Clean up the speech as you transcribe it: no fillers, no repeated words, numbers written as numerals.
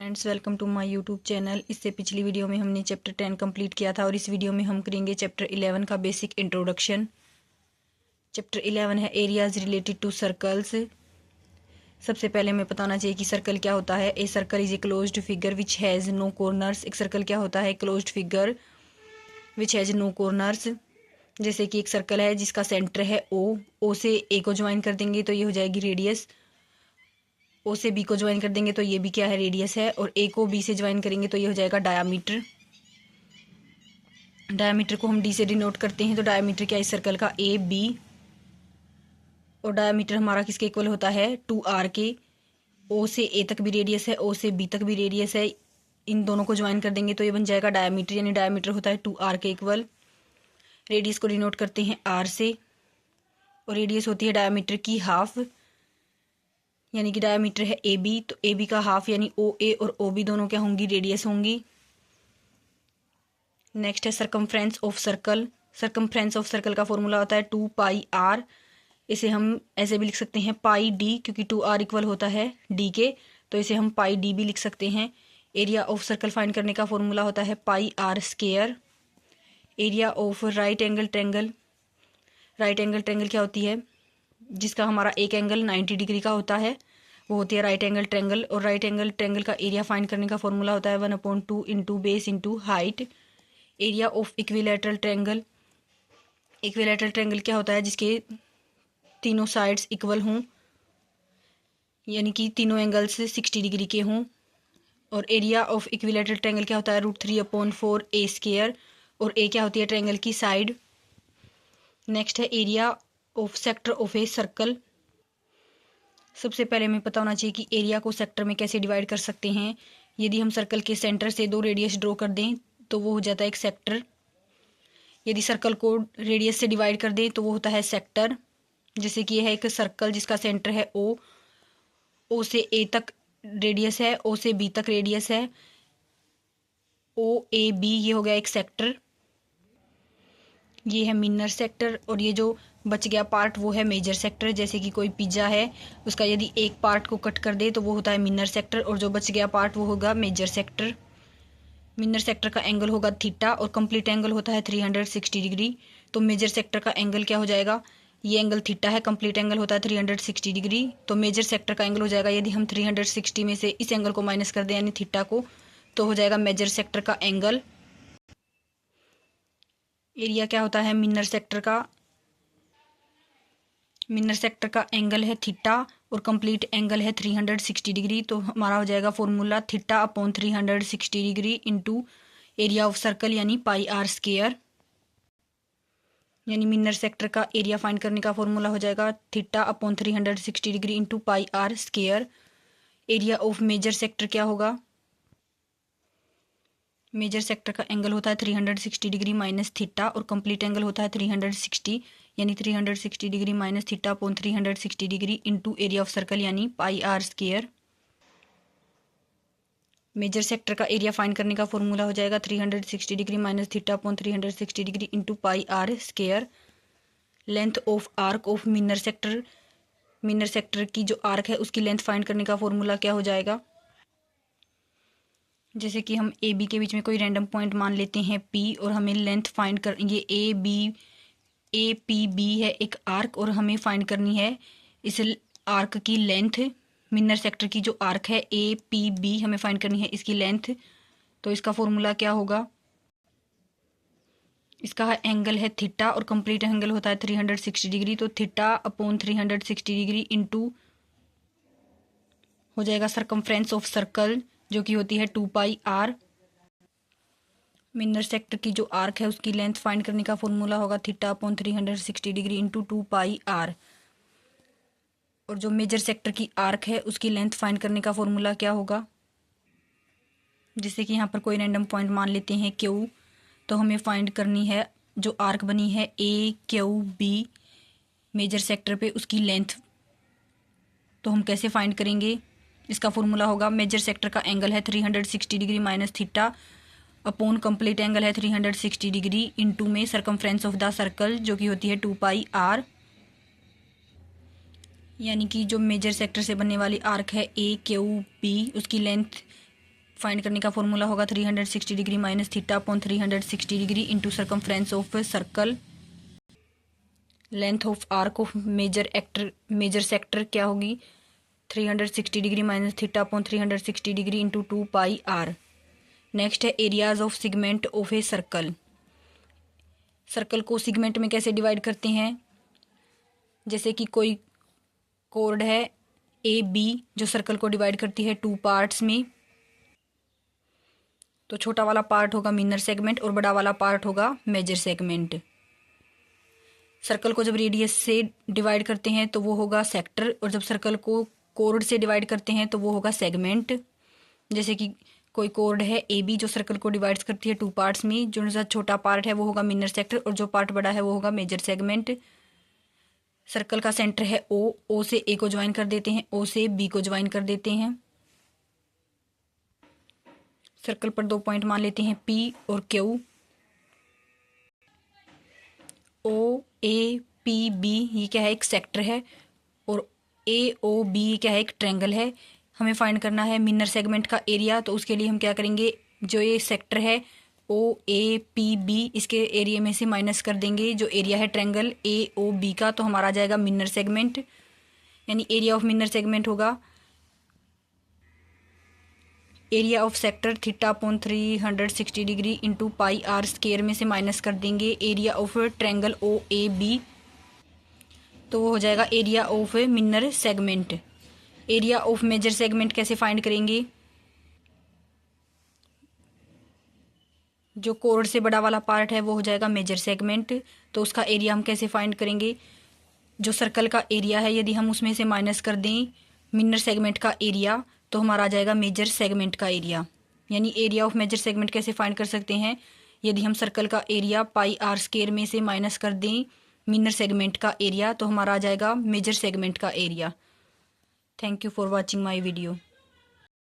Friends, welcome to my YouTube channel. इससे पिछली video में हमने चैप्टर 10 कंप्लीट किया था और इस वीडियो में हम करेंगे चैप्टर 11 का बेसिक इंट्रोडक्शन। चैप्टर 11 है एरियाज रिलेटेड टू सर्कल्स। सबसे पहले हमें बताना चाहिए कि सर्कल क्या होता है। A circle is a closed figure which has no corners. एक सर्कल क्या होता है? Closed figure which has no corners. जैसे कि एक सर्कल है जिसका सेंटर है ओ से ए को ज्वाइन कर देंगे तो ये हो जाएगी रेडियस। ओ से बी को ज्वाइन कर देंगे तो ये भी क्या है? रेडियस है। और ए को बी से ज्वाइन करेंगे तो ये हो जाएगा डायामीटर। डायामीटर को हम डी से डिनोट करते हैं। तो डायामीटर क्या है इस सर्कल का? A B. और डायामीटर हमारा किसके इक्वल होता है? 2r के। ओ से ए तक भी रेडियस है, ओ से बी तक भी रेडियस है। इन दोनों को ज्वाइन कर देंगे तो ये बन जाएगा डायामीटर, यानी डायामीटर होता है 2r के इक्वल। रेडियस को डिनोट करते हैं r से, और रेडियस होती है डायामीटर की हाफ, यानी कि डायामीटर है ए बी, तो ए बी का हाफ यानी ओ ए और ओ बी दोनों क्या होंगी? रेडियस होंगी। नेक्स्ट है circumference of circle. Circumference of circle का फॉर्मूला होता है 2πr। इसे हम ऐसे भी लिख सकते हैं पाई डी, क्योंकि 2r इक्वल होता है डी के, तो इसे हम पाई डी भी लिख सकते हैं। एरिया ऑफ सर्कल फाइंड करने का फॉर्मूला होता है pi r square. Area of right angle triangle. Right angle triangle क्या होती है? जिसका हमारा एक एंगल 90 डिग्री का होता है, वो होती है राइट एंगल ट्रायंगल। और राइट एंगल ट्रायंगल का एरिया फाइंड करने का फॉर्मूला होता है 1/2 into base into height. Area of equilateral triangle. Equilateral triangle क्या होता है? जिसके तीनों साइड्स इक्वल हों, यानी कि तीनों एंगल्स 60 डिग्री के हों। और एरिया ऑफ इक्विलैटरल ट्रायंगल क्या होता है? √3/4 ए स्क्वायर। और ए क्या होती है? ट्रायंगल की साइड। नेक्स्ट है area of sector of a circle. सबसे पहले हमें पता होना चाहिए कि एरिया को सेक्टर में कैसे डिवाइड कर सकते हैं। यदि हम सर्कल के सेंटर से 2 रेडियस ड्रॉ कर दें तो वो हो जाता है एक सेक्टर। यदि सर्कल को रेडियस से डिवाइड कर दें तो वो होता है सेक्टर। जैसे कि यह है एक सर्कल जिसका सेंटर है ओ से ए तक रेडियस है, ओ से बी तक रेडियस है, ओ ए बी, ये हो गया एक सेक्टर। ये है मिनर सेक्टर। और ये जो बच गया पार्ट वो है मेजर सेक्टर। जैसे कि कोई पिज्ज़ा है, उसका यदि एक पार्ट को कट कर दे तो वो होता है मिनर सेक्टर, और जो बच गया पार्ट वो होगा मेजर सेक्टर। मिनर सेक्टर का एंगल होगा थीटा और कंप्लीट एंगल होता है 360 डिग्री। तो मेजर सेक्टर का एंगल क्या हो जाएगा? ये एंगल थीटा है, कंप्लीट एंगल होता है 360 डिग्री। तो मेजर सेक्टर का एंगल हो जाएगा, यदि हम 360 में से इस एंगल को माइनस कर दें यानी थीटा को, तो हो जाएगा मेजर सेक्टर का एंगल। एरिया क्या होता है मिनर सेक्टर का? मिनर सेक्टर का एंगल है थीटा और कंप्लीट एंगल है 360 डिग्री। तो हमारा हो जाएगा formula θ/360 degree into area of circle यानी पाई आर स्क्वायर। यानी मिनर सेक्टर का एरिया फाइंड करने का फॉर्मूला हो जाएगा θ/360 degree into pi r square. Area of major sector क्या होगा? मेजर सेक्टर का एंगल होता है 360 डिग्री माइनस थीटा और कंप्लीट एंगल होता है 360, यानी 360 degree minus θ/360 degree into area of circle यानी pi r square. Major sector का एरिया फाइंड करने का फॉर्मूला हो जाएगा 360 degree minus θ/360 degree into pi r square. Length of arc of minor sector. Minor sector की जो आर्क है उसकी लेंथ फाइंड करने का फॉर्मूला क्या हो जाएगा? जैसे कि हम ए बी के बीच में कोई रैंडम पॉइंट मान लेते हैं पी, और हमें लेंथ फाइंड कर, ये ए पी बी है एक आर्क, और हमें फाइंड करनी है इस आर्क की लेंथ। मिनर सेक्टर की जो आर्क है ए पी बी, हमें फाइंड करनी है इसकी लेंथ। तो इसका फॉर्मूला क्या होगा? इसका एंगल है थीटा और कंप्लीट एंगल होता है 360 डिग्री। तो θ/360 डिग्री इंटू हो जाएगा सरकमफ्रेंस ऑफ सर्कल, जो कि होती है 2πr। मिनर सेक्टर की जो आर्क है उसकी लेंथ फाइंड करने का फॉर्मूला होगा θ/360 डिग्री इंटू 2πr। और जो मेजर सेक्टर की आर्क है उसकी लेंथ फाइंड करने का फॉर्मूला क्या होगा? जैसे कि यहाँ पर कोई रैंडम पॉइंट मान लेते हैं क्यू, तो हमें फाइंड करनी है जो आर्क बनी है a q B major sector पे, उसकी लेंथ। तो हम कैसे फाइंड करेंगे? इसका फॉर्मूला होगा मेजर सेक्टर का एंगल है 360 degree minus theta upon complete angle है 360 डिग्री इंटू में सरकमफ्रेंस ऑफ द सर्कल, जो कि होती है 2πr। यानी कि जो मेजर सेक्टर से बनने वाली आर्क है ए क्यू बी, उसकी लेंथ फाइंड करने का फॉर्मूला होगा 360 degree minus theta upon 360 degree into circumference of circle, length of arc of major sector क्या होगी 360 degree minus theta upon 360 degree into 2 pi r. Next है areas of segment of a circle. Circle को segment में कैसे divide करते हैं, जैसे कि कोई कोर्ड है ए बी जो सर्कल को डिवाइड करती है 2 पार्ट्स में, तो छोटा वाला पार्ट होगा मिनर सेगमेंट और बड़ा वाला पार्ट होगा मेजर सेगमेंट। सर्कल को जब रेडियस से डिवाइड करते हैं तो वो होगा सेक्टर, और जब सर्कल को कोर्ड से डिवाइड करते हैं तो वो होगा सेगमेंट। जैसे कि कोई कोर्ड है ए बी जो सर्कल को डिवाइड करती है 2 पार्ट्स में, जो छोटा पार्ट है वो होगा मिनर सेक्टर और जो पार्ट बड़ा है वो होगा मेजर सेगमेंट। सर्कल का सेंटर है ओ से ए को ज्वाइन कर देते हैं, ओ से बी को ज्वाइन कर देते हैं। सर्कल पर 2 पॉइंट मान लेते हैं पी और Q. O A P B ये क्या है, एक सेक्टर है, और ए ओ बी क्या है, एक ट्रायंगल है। हमें फाइंड करना है मिनर सेगमेंट का एरिया, तो उसके लिए हम क्या करेंगे, जो ये सेक्टर है ओ ए पी बी इसके एरिया में से माइनस कर देंगे जो एरिया है ट्रायंगल ए ओ बी का, तो हमारा आ जाएगा मिनर सेगमेंट, यानी एरिया ऑफ मिनर सेगमेंट होगा area of sector theta upon 360 degree into pi r square में से माइनस कर देंगे area of triangle o a b, तो वो हो जाएगा area of minor segment. Area of major segment कैसे फाइंड करेंगे, जो कोर्ड से बड़ा वाला पार्ट है वो हो जाएगा मेजर सेगमेंट, तो उसका एरिया हम कैसे फाइंड करेंगे, जो सर्कल का एरिया है यदि हम उसमें से माइनस कर दें मिनर सेगमेंट का एरिया तो हमारा आ जाएगा मेजर सेगमेंट का एरिया। यानी एरिया ऑफ मेजर सेगमेंट कैसे फाइंड कर सकते हैं, यदि हम सर्कल का एरिया पाई आर स्क्वायर में से माइनस कर दें मिनर सेगमेंट का एरिया तो हमारा आ जाएगा मेजर सेगमेंट का area. Thank you for watching my video.